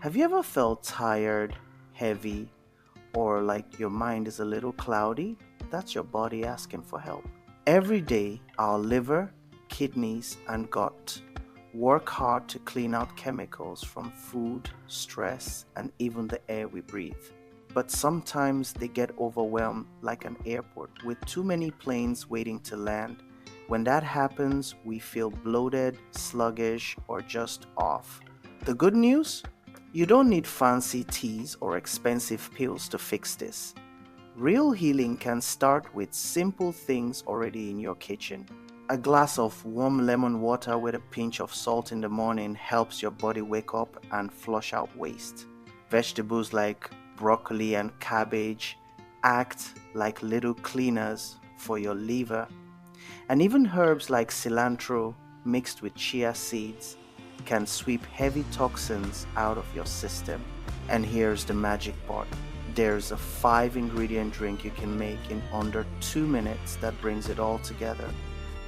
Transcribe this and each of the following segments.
Have you ever felt tired, heavy, or like your mind is a little cloudy? That's your body asking for help. Every day, our liver, kidneys, and gut work hard to clean out chemicals from food, stress, and even the air we breathe. But sometimes they get overwhelmed like an airport with too many planes waiting to land. When that happens, we feel bloated, sluggish, or just off. The good news? You don't need fancy teas or expensive pills to fix this. Real healing can start with simple things already in your kitchen. A glass of warm lemon water with a pinch of salt in the morning helps your body wake up and flush out waste. Vegetables like broccoli and cabbage act like little cleaners for your liver, and even herbs like cilantro mixed with chia seeds can sweep heavy toxins out of your system. And here's the magic part. There's a 5 ingredient drink you can make in under 2 minutes that brings it all together: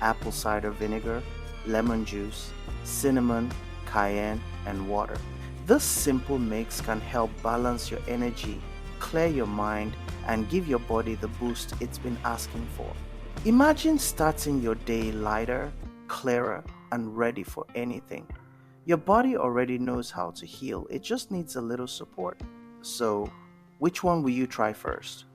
apple cider vinegar, lemon juice, cinnamon, cayenne, and water. This simple mix can help balance your energy, clear your mind, and give your body the boost it's been asking for. Imagine starting your day lighter, clearer, and ready for anything. Your body already knows how to heal, it just needs a little support. So, which one will you try first?